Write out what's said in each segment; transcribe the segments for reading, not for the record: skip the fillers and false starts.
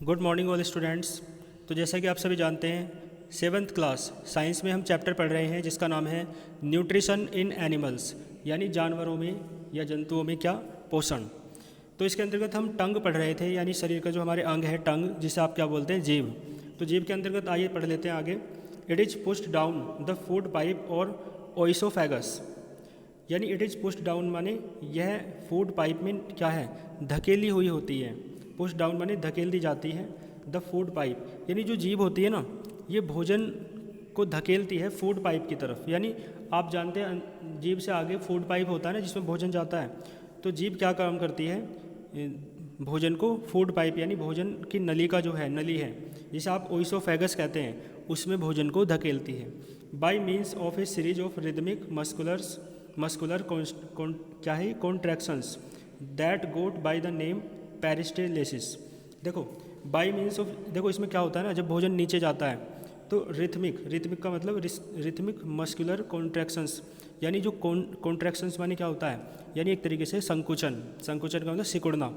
Good morning all students. तो जैसा कि आप सभी जानते हैं, 7th क्लास साइंस में हम चैप्टर पढ़ रहे हैं जिसका नाम है न्यूट्रिशन इन एनिमल्स, यानी जानवरों में या जंतुओं में क्या पोषण। तो इसके अंतर्गत हम टंग पढ़ रहे थे, यानी शरीर का जो हमारे अंग है टंग, जिसे आप क्या बोलते हैं, जीभ। तो जीभ के अंतर्गत आइए पढ़ लेते हैं आगे। It is pushed down the food pipe और ओइसोफेगस, यानी इट इज़ पुश्ड डाउन माने यह फूड पाइप में क्या है, धकेली हुई होती है। पुश डाउन माने धकेल दी जाती है। द फूड पाइप यानी जो जीभ होती है ना, ये भोजन को धकेलती है फूड पाइप की तरफ। यानी आप जानते हैं जीभ से आगे फूड पाइप होता है ना, जिसमें भोजन जाता है। तो जीभ क्या काम करती है, भोजन को फूड पाइप यानी भोजन की नली का जो है नली है, जिसे आप ओइसोफेगस कहते हैं, उसमें भोजन को धकेलती है। By means of a series of rhythmic muscular क्या है contractions that got by the name peristalsis. देखो बाई मीन्स ऑफ, देखो इसमें क्या होता है ना, जब भोजन नीचे जाता है तो रिथमिक का मतलब रिथमिक मस्कुलर कॉन्ट्रैक्शंस, यानी जो कॉन्ट्रैक्शंस माने क्या होता है, यानी एक तरीके से संकुचन का मतलब सिकुड़ना।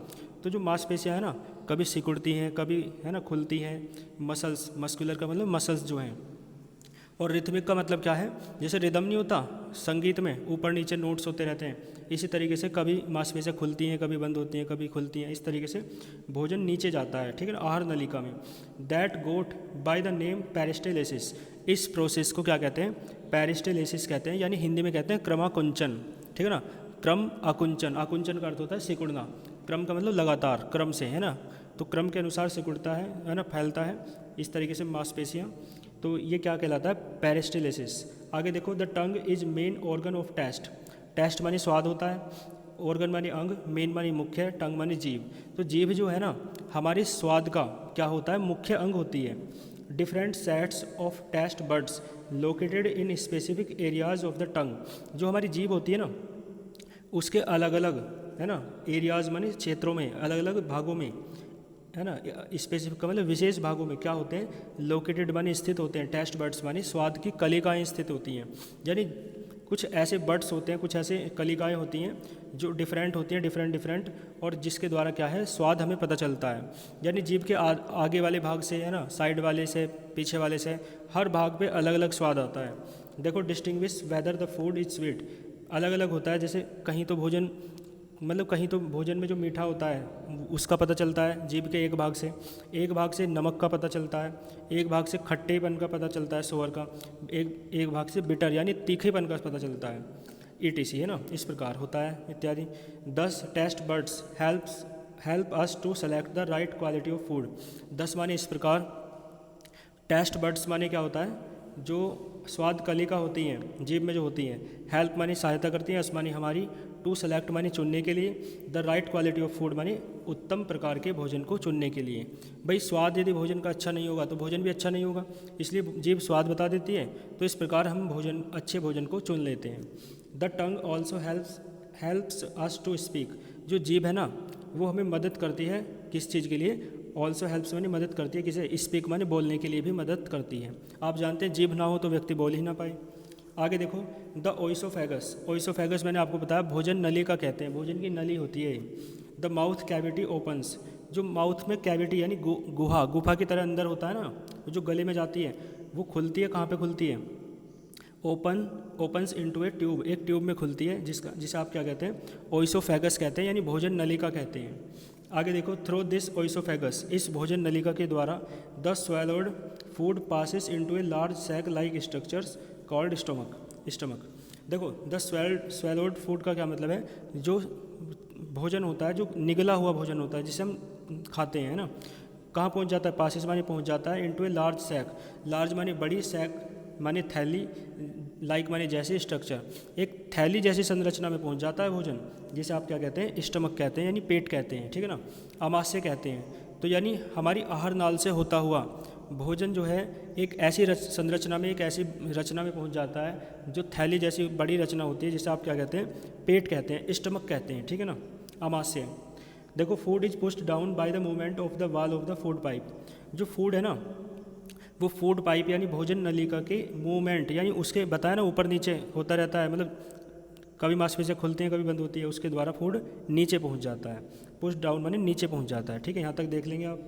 तो जो मांसपेशियां है ना, कभी सिकुड़ती हैं, कभी है ना खुलती हैं। मस्कुलर का मतलब मसल्स जो हैं, और रिथमिक का मतलब क्या है, जैसे रिदम नहीं होता संगीत में, ऊपर नीचे नोट्स होते रहते हैं, इसी तरीके से कभी मांसपेशियां खुलती हैं, कभी बंद होती हैं, कभी खुलती हैं। इस तरीके से भोजन नीचे जाता है, ठीक है ना, आहार नलिका में। That got by the name peristalsis, इस प्रोसेस को क्या कहते हैं, पेरिस्टेलेसिस कहते हैं, यानी हिंदी में कहते हैं क्रमाकुंचन, ठीक है ना। क्रम आकुंचन, आकुंचन का अर्थ होता है सिकुड़ना, क्रम का मतलब लगातार, क्रम से, है ना। तो क्रम के अनुसार सिकुड़ता है ना, फैलता है इस तरीके से मांसपेशियाँ। तो ये क्या कहलाता है, पेरिस्टेलेसिस। आगे देखो, the tongue is main organ of taste. Taste मानी स्वाद होता है, ऑर्गन मानी अंग, मेन मानी मुख्य, टंग मानी जीभ। तो जीभ जो है ना, हमारे स्वाद का क्या होता है, मुख्य अंग होती है। Different sets of taste buds located in specific areas of the tongue, जो हमारी जीभ होती है ना, उसके अलग अलग, है ना, एरियाज मानी क्षेत्रों में, अलग अलग भागों में, है ना, स्पेसिफिक का मतलब विशेष भागों में क्या होते हैं, लोकेटेड माने स्थित होते हैं, टेस्ट बड्स माने स्वाद की कलिकाएँ स्थित होती हैं। यानी कुछ ऐसे बड्स होते हैं, कुछ ऐसे कलिकाएँ होती हैं जो डिफरेंट होती हैं, डिफरेंट, और जिसके द्वारा क्या है, स्वाद हमें पता चलता है। यानी जीभ के आगे वाले भाग से, है ना, साइड वाले से, पीछे वाले से, हर भाग पे अलग अलग स्वाद आता है। देखो, distinguish whether the food is sweet, अलग अलग होता है। जैसे कहीं तो भोजन मतलब कहीं तो भोजन में जो मीठा होता है उसका पता चलता है जीभ के एक भाग से नमक का पता चलता है, एक भाग से खट्टेपन का पता चलता है सोर का, एक भाग से बिटर यानी तीखेपन का पता चलता है, ETC, है ना, इस प्रकार होता है इत्यादि। 10 taste buds help us to select the right quality of food. 10 माने इस प्रकार, टेस्ट बर्ड्स माने क्या होता है, जो स्वाद कलिका होती हैं जीभ में जो होती हैं, हेल्प मानी सहायता करती हैं, अस मानी हमारी, टू सेलेक्ट मानी चुनने के लिए, the right quality of food मानी उत्तम प्रकार के भोजन को चुनने के लिए। भाई स्वाद यदि भोजन का अच्छा नहीं होगा तो भोजन भी अच्छा नहीं होगा, इसलिए जीभ स्वाद बता देती है। तो इस प्रकार हम अच्छे भोजन को चुन लेते हैं। The tongue also helps us to speak, जो जीभ है ना, वो हमें मदद करती है किस चीज़ के लिए, ऑल्सो हेल्प्स मानी मदद करती है, किसे, स्पीक माने बोलने के लिए भी मदद करती है। आप जानते हैं जीभ ना हो तो व्यक्ति बोल ही ना पाए। आगे देखो, द ओइसोफेगस मैंने आपको बताया भोजन नली का कहते हैं, भोजन की नली होती है। द माउथ कैविटी ओपन्स, जो माउथ में कैविटी यानी गुफा की तरह अंदर होता है ना, जो गले में जाती है, वो खुलती है, कहाँ पे खुलती है, ओपन्स इनटू ए ट्यूब, एक ट्यूब में खुलती है, जिसे आप क्या कहते हैं, ओइसोफेगस कहते हैं, यानी भोजन नलिका कहते हैं। आगे देखो, थ्रू दिस ओइसोफेगस, इस भोजन नलिका के द्वारा, the swallowed food passes into a large sac like structures called stomach. देखो, द स्वेलोड फूड का क्या मतलब है, जो भोजन होता है, जो निगला हुआ भोजन होता है जिसे हम खाते हैं ना, कहाँ पहुँच जाता है, पासिस माने पहुँच जाता है, into a large sac, large माने बड़ी, सैक माने थैली, लाइक माने जैसे, स्ट्रक्चर, एक थैली जैसी संरचना में पहुंच जाता है भोजन, जिसे आप क्या कहते हैं, स्टमक कहते हैं, यानी पेट कहते हैं, ठीक है ना, आमाशय कहते हैं। तो यानी हमारी आहार नाल से होता हुआ भोजन जो है एक ऐसी संरचना में, एक ऐसी रचना में पहुंच जाता है जो थैली जैसी बड़ी रचना होती है, जिसे आप क्या कहते हैं, पेट कहते हैं, स्टमक कहते हैं, ठीक है ना, आमाशय। देखो, food is pushed down by the movement of the wall of the food pipe, जो फूड है ना, वो फूड पाइप यानी भोजन नलिका के मूवमेंट, यानी उसके बताया ना ऊपर नीचे होता रहता है, मतलब कभी मांसपेशियाँ खुलती हैं, कभी बंद होती है, उसके द्वारा फूड नीचे पहुंच जाता है। पुश डाउन माने नीचे पहुंच जाता है, ठीक है, यहाँ तक देख लेंगे आप।